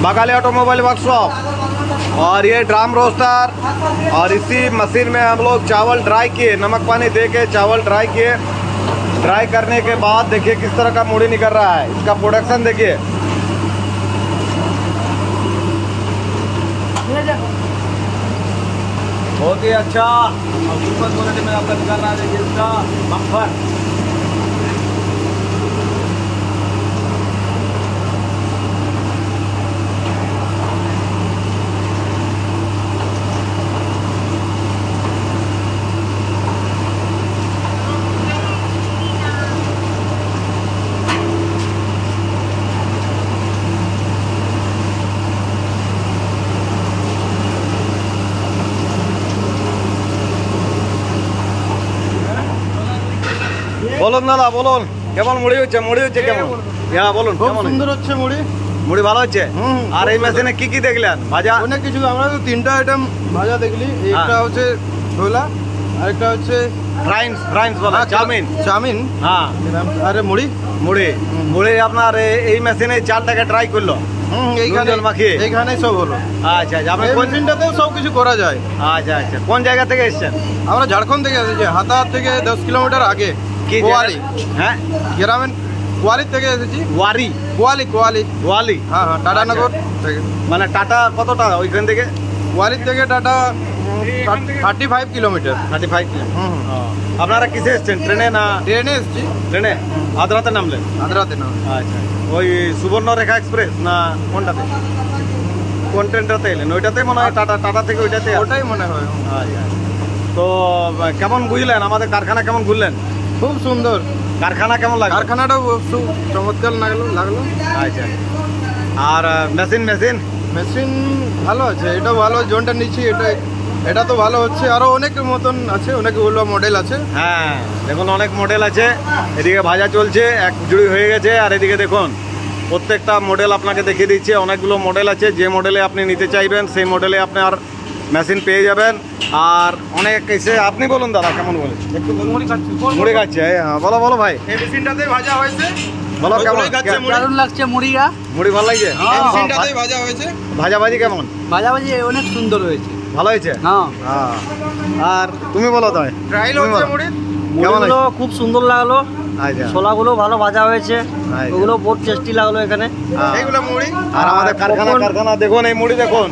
बघाली automobile workshop. और ये drum roster, और इसी मशीन में हम लोग चावल ड्राई किए, नमक पानी दे के चावल ड्राई किए। ड्राई करने के बाद देखिए किस तरह का मूढ़ी निकल रहा है। इसका प्रोडक्शन देखिए, बहुत ही अच्छा और सुपर क्वालिटी में आपका निकल रहा है। देखिए इसका बम्पर, বলুন দাদা বলুন কেমন মুড়ি হচ্ছে? মুড়ি হচ্ছে কেমন? হ্যাঁ বলুন। খুব কেমন সুন্দর হচ্ছে মুড়ি। মুড়ি ভালো হচ্ছে। আর এই মেশিনে কি কি দেখলেন? ভাজা অনেক কিছু, আমরা তো 3টা আইটেম ভাজা দেখলি। একটা হচ্ছে ছোলা, আরেকটা হচ্ছে ফ্রাইন্স বলে চাউমিন। চাউমিন, হ্যাঁ। আরে মুড়ি মুড়ি আপনার এই মেশিনে চালটাকে ট্রাই করলো। এইখানে জল মাখিয়ে এইখানেই সব হলো। আচ্ছা আচ্ছা, আপনি এই কোন মেশিনটাতেও সব কিছু করা যায়। আচ্ছা আচ্ছা, কোন জায়গা থেকে এসেছেন? আমরা ঝাড়খণ্ড থেকে এসেছি, হাতাহাত থেকে 10 কিলোমিটার আগে। কি কোয়ালি, হ্যাঁ গ্রামের কোয়ালি থেকে এসেছি। কোয়ালি হ্যাঁ হ্যাঁ, টাটানগর থেকে। মানে টাটা কতটা ওইখান থেকে? কোয়ালি থেকে টাটা 35 কিলোমিটার। 35 আপনারা কিসে এসছেন? ট্রেনে না? ট্রেনে এসেছি। ট্রেনে আদ্রাতে নামলেন? আদ্রাতে না, আচ্ছা, ওই সুবর্ণরেখা এক্সপ্রেস না কোনটাতে? কোন ট্রেনটাতে এলেন? ওইটাতে মনে হয় টাটা থেকে ওইটাতে? ওটাই মনে হয়। আচ্ছা, তো কেমন বুঝলেন আমাদের কারখানা? কেমন ঘুরলেন? খুব সুন্দর কারখানা। কেমন লাগলো? কারখানাটাও খুব চমৎকার লাগলো। আচ্ছা, আর মেশিন ভালো আছে। এটা ভালো, জোনটা নিচ্ছি এটা তো ভালো হচ্ছে। আরো অনেক মতন আছে, অনেকগুলো মডেল আছে। হ্যাঁ দেখুন, অনেক মডেল আছে। এদিকে ভাজা চলছে, এক জুড়ি হয়ে গেছে। আর এদিকে দেখুন প্রত্যেকটা মডেল আপনাকে দেখিয়ে দিচ্ছে। অনেকগুলো মডেল আছে, যে মডেলে আপনি নিতে চাইবেন সেই মডেলে আপনার মেশিন পেয়ে যাবেন। আর অনেক এসে আপনি বলুন দাদা কেমন বলে? একটু মুড়ি খাচ্ছে। হ্যাঁ বলো ভাই। এই মেশিনটাতে ভাজা হয়েছে। বলো কেমন লাগছে মুড়ি ভালো লাগছে? এই মেশিনটাতেই ভাজা হয়েছে। ভাজাভাজি কেমন? ভাজাভাজি অনেক সুন্দর হয়েছে। ভালো হয়েছে? হ্যাঁ। আর তুমি বলো তাই ট্রায়াল হচ্ছে মুড়ি। মুড়িগুলো খুব সুন্দর লাগলো। আচ্ছা, ছোলাগুলো ভালো ভাজা হয়েছে, ওগুলো বহুত টেস্টি লাগলো এখানে। এইগুলো মুড়ি। আর আমাদের কারখানা দেখুন, এই মুড়ি দেখুন,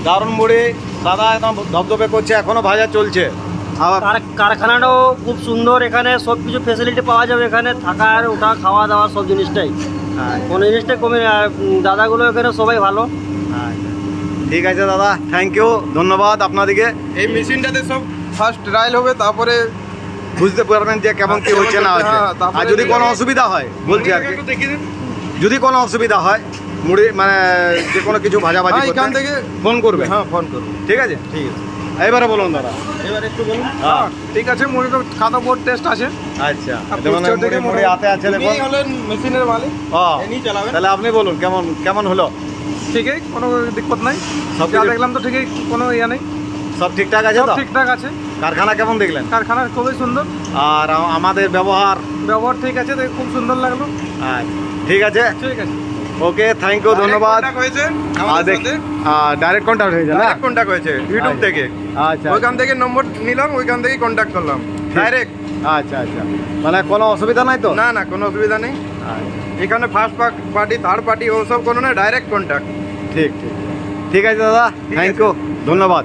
দারুণ মুড়ি, সাদা একদম ধবধবে করছে, এখনো ভাজা চলছে। কারখানাটাও খুব সুন্দর। এখানে সব কিছু ফেসিলিটি পাওয়া যাবে। এখানে থাকার, ওঠা, খাওয়া দাওয়া সব জিনিসটাই, কোনো জিনিসটাই কমে। দাদাগুলো এখানে সবাই ভালো। ঠিক আছে দাদা, থ্যাংক ইউ, ধন্যবাদ আপনাদেরকে। এই মেশিনটাতে সব ফার্স্ট ট্রায়াল হবে, তারপরে বুঝতে পারবেন যে কেমন কি হচ্ছে না হচ্ছে। আর যদি কোনো অসুবিধা হয়, বলছি আর কি, যদি কোনো অসুবিধা হয় মুড়ি মানে যে কোনো কিছু ভাজাভাজি এখান থেকে ফোন করবে। হ্যাঁ ফোন করবো। ঠিক আছে, ঠিক আছে। এবারে বলুন দাদা, এবারে একটু বলুন। হ্যাঁ ঠিক আছে, মুড়ি তো খাতা বোর্ড টেস্ট আছে। আচ্ছা, মুড়ি হাতে আছে দেখুন। ইনি হলেন মেশিনের মালিক, ইনি চালাবেন। তাহলে আপনি বলুন কেমন হলো? ঠিকই, কোনো দিক্কত নাই। সব দেখলাম তো ঠিকই, কোনো ইয়া নেই, সব ঠিকঠাক আছে তো? ঠিকঠাক আছে। কারখানা কেমন দেখলেন? কারখানা খুবই সুন্দর। আর আমাদের ব্যবহার ঠিক আছে, খুব সুন্দর লাগলো। ঠিক আছে, ওকে, থ্যাংক ইউ, ধন্যবাদ। ডাইরেক্ট কন্ট্যাক্ট হয়েছে? ডাইরেক্ট কন্ট্যাক্ট হয়েছে ইউটিউব থেকে। আচ্ছা, ওইখান থেকে নম্বর নিলাম, ওইখান থেকে কন্ট্যাক্ট করলাম ডাইরেক্ট। আচ্ছা, মানে কোনো অসুবিধা নাই তো? না কোনো অসুবিধা নেই। এখানে ফার্স্ট পার্টি, থার্ড পার্টি ওসব কোনো না, ডাইরেক্ট কন্ট্যাক্ট। ঠিক আছে দাদা, থ্যাংক ইউ, ধন্যবাদ।